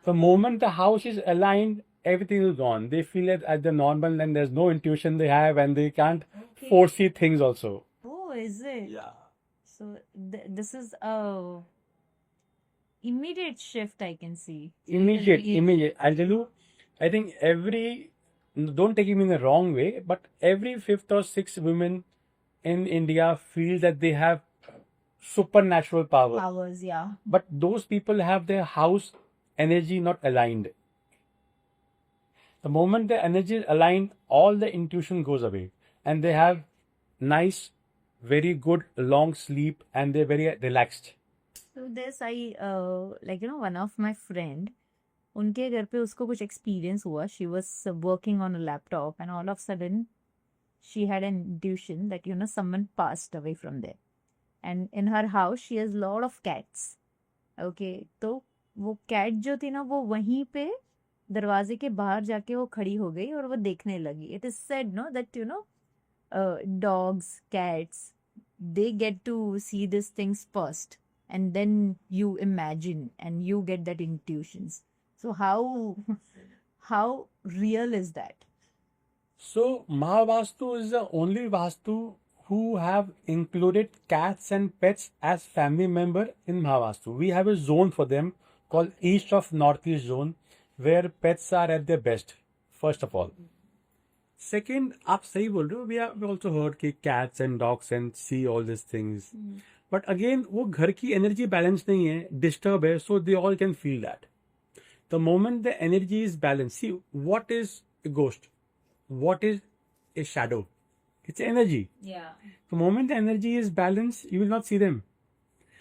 The moment the house is aligned, everything is gone. They feel it at the normal and there's no intuition they have and they can't foresee things also. Oh, is it? Yeah. So this is a immediate shift I can see. Immediate. I'll tell you, I think don't take it in the wrong way, but every 5th or 6th women in India feel that they have supernatural power. Powers, yeah. But those people have their house energy not aligned. The moment the energy is aligned, all the intuition goes away. And they have nice, very good long sleep and they're very relaxed. So this one of my friend, उनके घर पे उसको कुछ experience हुआ. She was working on a laptop and all of a sudden she had an intuition that someone passed away from there. And in her house she has lot of cats. Okay, तो वो cat जो थी ना वो वहीं पे दरवाजे के बाहर जाके वो खड़ी हो गई और वो देखने लगी. It is said that dogs, cats, they get to see these things first and then you imagine and you get that intuitions. So how real is that? So Mahavastu is the only Vastu who have included cats and pets as family member in Mahavastu. We have a zone for them called East of Northeast Zone where pets are at their best, first of all. Second, आप सही बोल रहे हो, we have also heard कि cats and dogs and see all these things. But again, वो घर की energy balance नहीं है, disturb है, so they all can feel that. The moment the energy is balanced, see, what is a ghost? What is a shadow? It's energy. Yeah. The moment the energy is balanced, you will not see them.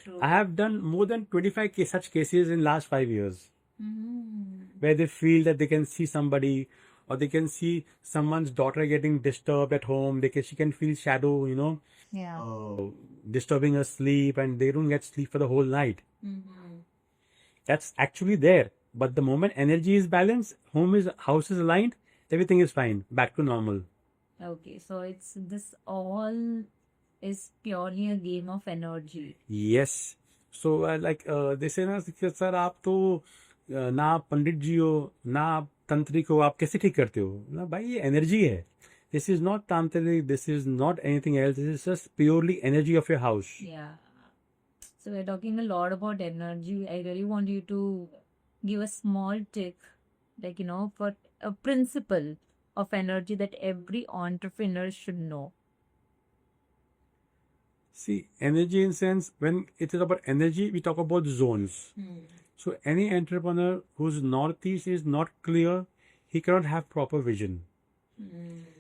True. I have done more than 25 such cases in last 5 years, Mm. where they feel that they can see somebody, or they can see someone's daughter getting disturbed at home. She can feel shadow, Yeah. disturbing her sleep, and they don't get sleep for the whole night. Mhm. That's actually there. But the moment energy is balanced, house is aligned, everything is fine, back to normal. Okay, so it's this all is purely a game of energy. Yes. So they say ना कि sir आप तो ना आप पंडित जी हो, ना आप तंत्रिक हो, आप कैसे ठीक करते हो ना भाई, ये एनर्जी है. This is not tantric, this is not anything else, this is just purely energy of your house. Yeah. So we're talking a lot about energy. I really want you to give a small tip, like, for a principle of energy that every entrepreneur should know. See, energy in sense, when it is about energy, we talk about zones. So any entrepreneur whose northeast is not clear, he cannot have proper vision.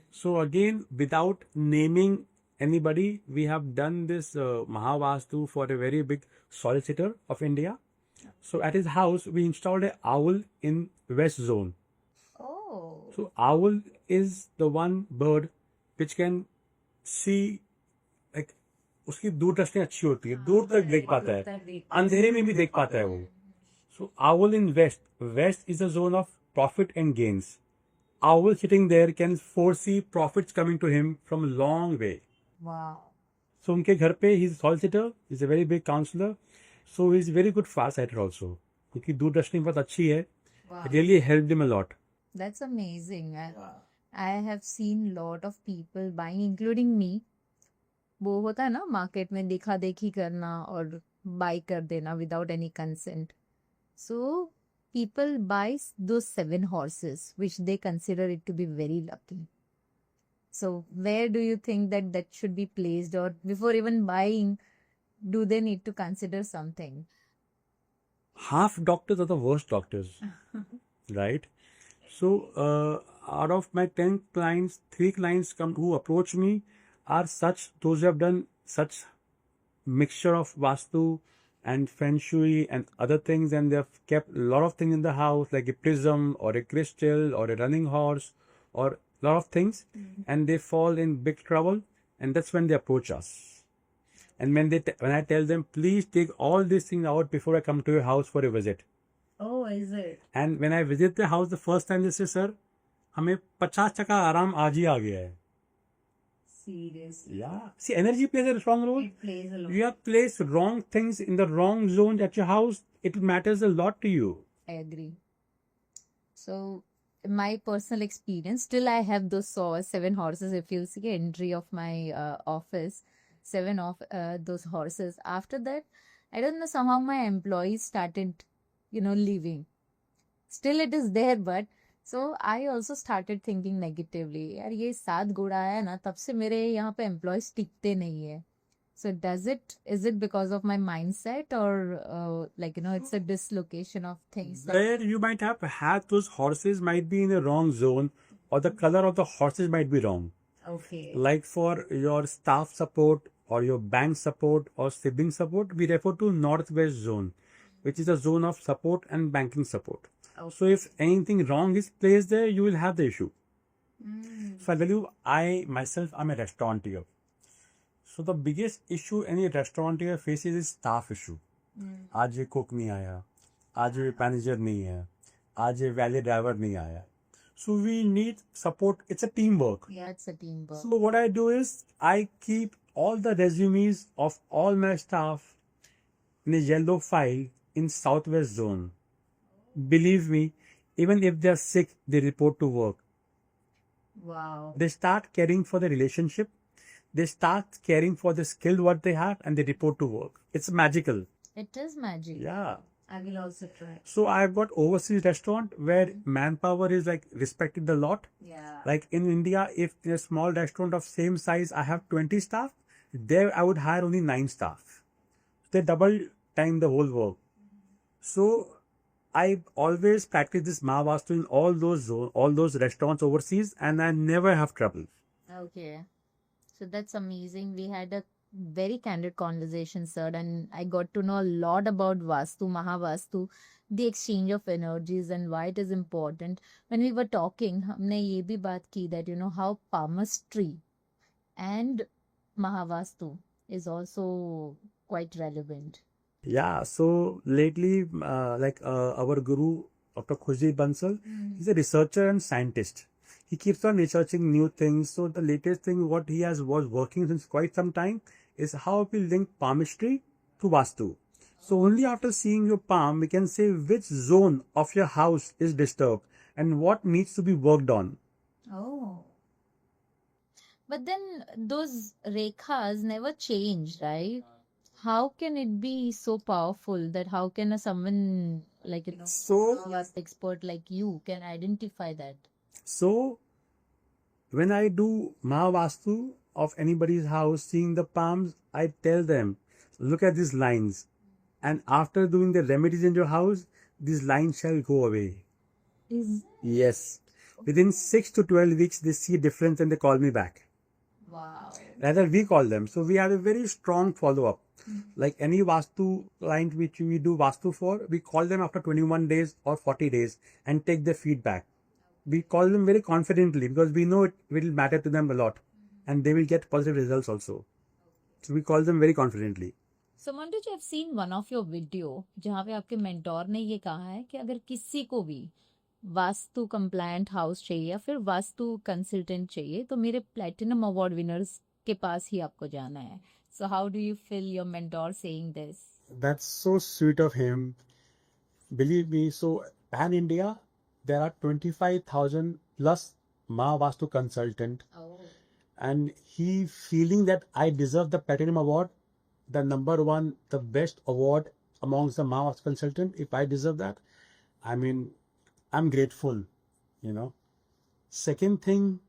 So again, without naming anybody, we have done this Mahavastu for a very big solicitor of India. So at his house, we installed a owl in west zone. Oh. So owl is the one bird which can see, like, उसकी दूरदृष्टि अच्छी होती है, दूर तक देख पाता है, अंधेरे में भी देख पाता है वो. So owl in west is a zone of profit and gains. Owl sitting there can foresee profits coming to him from a long way. Wow. So उनके घर पे he's a solicitor, he's a very big counselor, so he's very good farsighted also. क्योंकि दूरदृष्टि बहुत अच्छी है. Wow. It really helped him a lot. That's amazing. I have seen lot of people buying, including me. वो होता है ना market में देखा देखी करना और बाय कर देना without any consent. So people buy those 7 horses, which they consider it to be very lucky. So where do you think that should be placed, or before even buying, do they need to consider something? Half doctors are the worst doctors, right? So out of my 10 clients, 3 clients who approach me are those who have done such mixture of Vastu and Feng Shui and other things, and they have kept a lot of things in the house, like a prism or a crystal or a running horse or a lot of things, and they fall in big trouble, and that's when they approach us. And when I tell them, please take all these things out before I come to your house for a visit. Oh, is it? And when I visit the house the first time, they say, sir, हमें 50% आराम आज ही आ गया है. Seriously. Yeah. See, energy plays a strong role. It plays a lot. You have placed wrong things in the wrong zone at your house, it matters a lot to you. I agree. So, in my personal experience, still I have those 7 horses. If you see entry of my office, 7 of those horses. After that, I don't know, somehow my employees started, leaving. Still it is there, but so I also started thinking negatively. यार ये 7 घोड़ा आया ना, तब से मेरे यहाँ पे employees टिकते नहीं है. So is it because of my mindset, or it's a dislocation of things? Where you might have had those horses might be in the wrong zone, or the color of the horses might be wrong. Okay. Like for your staff support or your bank support or sibling support, we refer to northwest zone, which is a zone of support and banking support. Okay. So if anything wrong is placed there, you will have the issue. So I'll tell you, I'm a restaurateur. So the biggest issue any restaurateur faces is staff issue. आज ये cook नहीं आया, आज ये manager नहीं है, आज ये valet driver नहीं आया. So we need support. It's a teamwork. Yeah, it's a teamwork. So what I do is I keep all the resumes of all my staff in a yellow file in Southwest Zone. Believe me, even if they're sick, they report to work. Wow. They start caring for the relationship. They start caring for the skill what they have, and they report to work. It's magical. It is magic. Yeah. I will also try. So I've got overseas restaurant where manpower is like respected a lot. Yeah. Like in India, if in a small restaurant of same size, I have 20 staff, there I would hire only 9 staff. They double time the whole work. So I always practice this Mahavastu in all those restaurants overseas, and I never have trouble. Okay. So that's amazing. We had a very candid conversation, sir, and I got to know a lot about Vastu, Mahavastu, the exchange of energies and why it is important. When we were talking, हमने ये भी बात की that how palmistry and Mahavastu is also quite relevant. Yeah, so lately, our guru, Dr. Khushdeep Bansal, he's a researcher and scientist. He keeps on researching new things. So the latest thing what he was working since quite some time is how we link palmistry to Vastu. So only after seeing your palm, we can say which zone of your house is disturbed and what needs to be worked on. Oh. But then those rekhas never change, right? How can it be so powerful that how can someone like So, expert like you can identify that? so when I do Mahavastu of anybody's house, seeing the palms, I tell them, look at these lines. And after doing the remedies in your house, these lines shall go away. Is Yes. Within 6 to 12 weeks, they see a difference and they call me back. wow. Rather, we call them. So we have a very strong follow-up. Like any Vastu client which we do Vastu for, we call them after 21 days or 40 days and take their feedback. We call them very confidently because we know it will matter to them a lot and they will get positive results also. So we call them very confidently. So Manoj, I've seen one of your video जहाँ पे आपके mentor ने ये कहा है कि अगर किसी को भी वास्तु कंप्लायंट हाउस चाहिए या फिर वास्तु कंसल्टेंट चाहिए तो मेरे प्लेटिनम अवार्ड विनर्स के पास ही आपको जाना है. So how do you feel your mentor saying this? That's so sweet of him. Believe me, so pan India, there are 25,000 plus Mahavastu consultant, Oh. and he feeling that I deserve the Platinum Award, the number one, the best award amongst the Mahavastu consultant. If I deserve that, I mean, I'm grateful, you know. Second thing,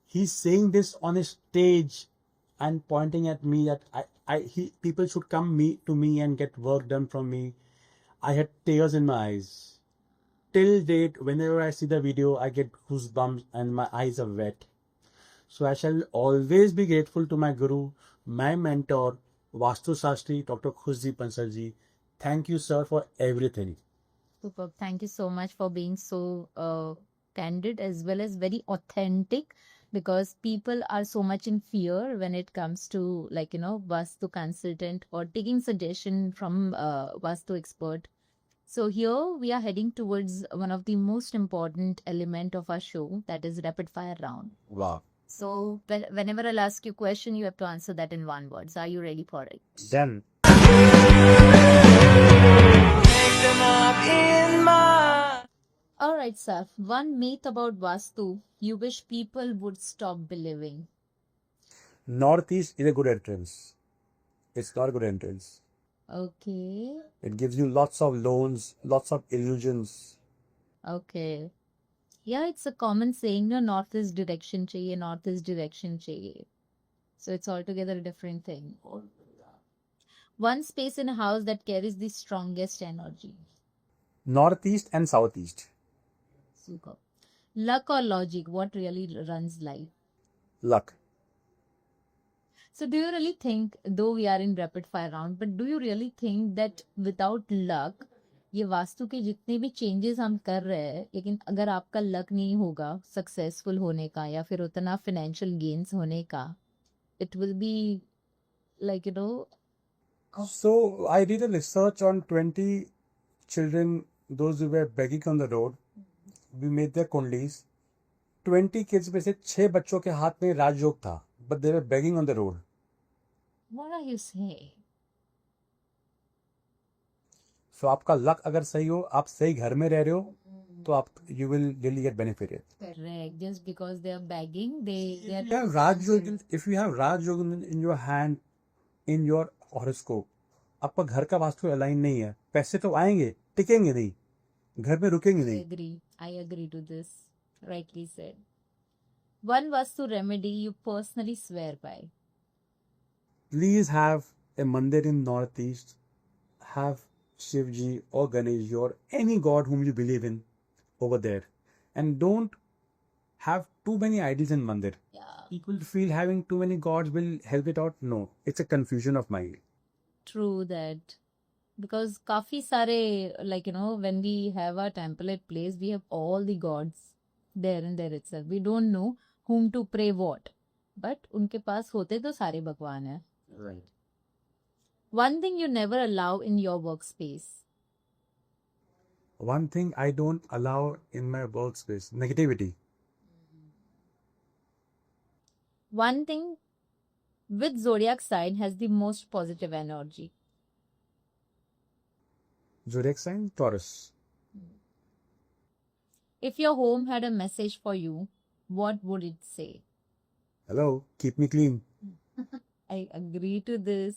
he's saying this on a stage and pointing at me that people should come to me and get work done from me. I had tears in my eyes. Till date, whenever I see the video, I get goosebumps and my eyes are wet. So I shall always be grateful to my guru, my mentor, Vastu Sastri, Dr. Khushdeep Bansal ji. Thank you, sir, for everything. Superb. Thank you so much for being so candid as well as very authentic, because people are so much in fear when it comes to Vastu consultant or taking suggestion from Vastu expert. So here we are heading towards one of the most important element of our show, that is rapid fire round. Wow. So whenever I'll ask you a question, you have to answer that in one word. So are you ready for it? Then. All right, sir. One myth about Vastu you wish people would stop believing. Northeast is a good entrance. It's not a good entrance. Okay. It gives you lots of loans, lots of illusions. Okay. Yeah, it's a common saying, no, north is direction chahiye, north is direction chahiye. So it's altogether a different thing. One space in a house that carries the strongest energy. Northeast and southeast. Super. Luck or logic, what really runs life? Luck. So do you really think, though we are in rapid fire round, but do you really think that without luck, ये वास्तु के जितने भी changes हम कर रहे हैं, लेकिन अगर आपका लक नहीं होगा सक्सेसफुल होने का या फिर उतना फाइनेंशियल गेन्स होने का, it will be like So I did a research on 20 children, those who were begging on the road. We made their kundlis. 20 kids में से 6 बच्चों के हाथ में राजयोग था, but they were begging on the road. What are you saying? So आपका luck अगर सही हो, आप सही घर में रह रहे हो, तो आप you will really get benefited. Correct. Just because they are begging, they are. If you have Raj-Yog, if you have Raj-Yog in your hand, in your horoscope, आपका घर का वास्तु अलाइन नहीं है, पैसे तो आएंगे, टिकेंगे नहीं, घर में रुकेंगे नहीं. I agree to this. Rightly said. One Vastu remedy you personally swear by. Please have a mandir in Northeast. Have Shivji or Ganesh or any god whom you believe in over there. And don't have too many idols in mandir. Yeah. people feel having too many gods will help it out. No, it's a confusion of mind. True that. Because काफी सारे, like, when we have our temple at place, we have all the gods there and there itself. We don't know whom to pray what. But उनके पास होते तो सारे भगवान हैं. Right. One thing you never allow in your workspace. One thing I don't allow in my workspace, negativity. One thing with zodiac sign has the most positive energy. Zodiac sign, Taurus. If your home had a message for you, what would it say? Hello, keep me clean. I agree to this.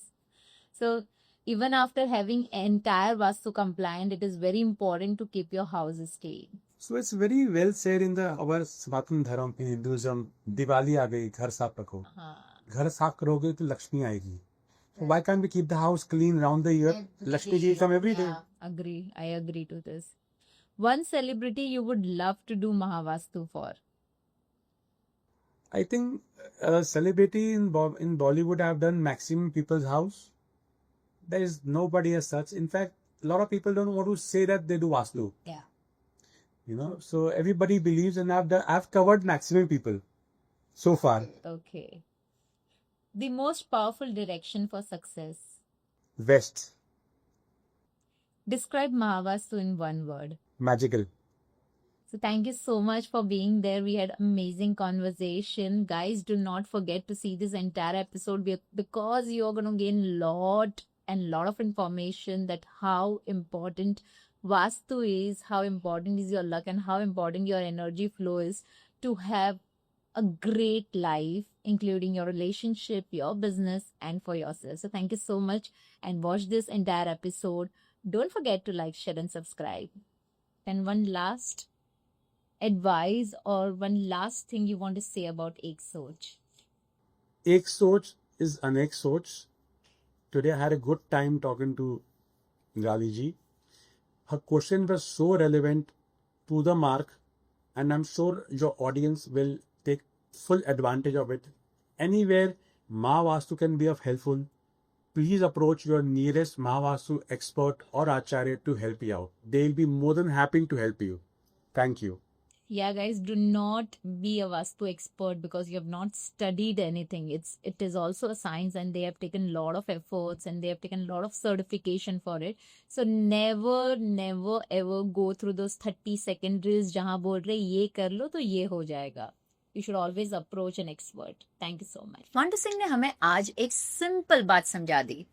So even after having entire Vastu compliant, it is very important to keep your house staying. So it's very well said in our Sanatana Dharma in Hinduism. Diwali आ गई, घर साफ रखो. घर साफ करोगे तो लक्ष्मी आएगी. So why can't we keep the house clean round the year? Lakshmi ji come every day. Agree. I agree to this. One celebrity you would love to do Mahavastu for. I think a celebrity in Bollywood have done maximum people's house. There is nobody as such. In fact, a lot of people don't want to say that they do Vastu. Yeah. So everybody believes, and I've covered maximum people so far. Okay. The most powerful direction for success. West, Describe Mahavastu in one word. magical. So thank you so much for being there. We had amazing conversation. Guys, do not forget to see this entire episode because you're going to gain lot of information that how important Vastu is, how important is your luck, and how important your energy flow is to have a great life, including your relationship, your business, and for yourself. So thank you so much and watch this entire episode. Don't forget to like, share, and subscribe. And one last advice or one last thing you want to say about Ek Soch? Ek Soch is Anek Soch. Today I had a good time talking to Gali ji. Her question was so relevant, to the mark, and I'm sure your audience will take full advantage of it. Anywhere Mahavastu can be of helpful, please approach your nearest Mahavastu expert or Acharya to help you out. They'll be more than happy to help you. Thank you. Yeah, guys, do not be a Vastu expert because you have not studied anything. It is also a science, and they have taken a lot of efforts and they have taken a lot of certification for it. So never ever go through those 30-second drills जहाँ बोल रहे ये कर लो तो ये हो जाएगा. You should always approach an expert. Thank you so much. वांटू Singh ने हमें आज एक सिंपल बात समझा दी.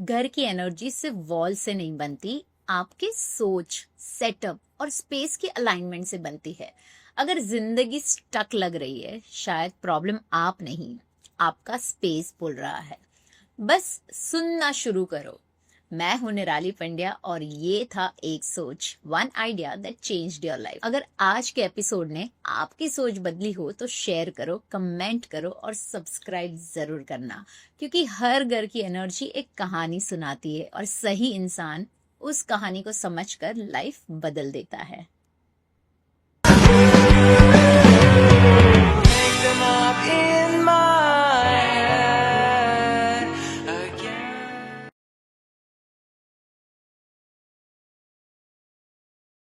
घर की एनर्जी सिर्फ वॉल से नहीं बनती, आपकी सोच, सेटअप और स्पेस की अलाइनमेंट से बनती है. अगर जिंदगी स्टक लग रही है, शायद प्रॉब्लम आप नहीं, आपका स्पेस बोल रहा है. बस सुनना शुरू करो. मैं हूं निराली पंड्या और ये था एक Soch, one idea that changed your life. अगर आज के एपिसोड ने आपकी सोच बदली हो तो शेयर करो, कमेंट करो और सब्सक्राइब जरूर करना, क्योंकि हर घर की एनर्जी एक कहानी सुनाती है और सही इंसान उस कहानी को समझकर लाइफ बदल देता है.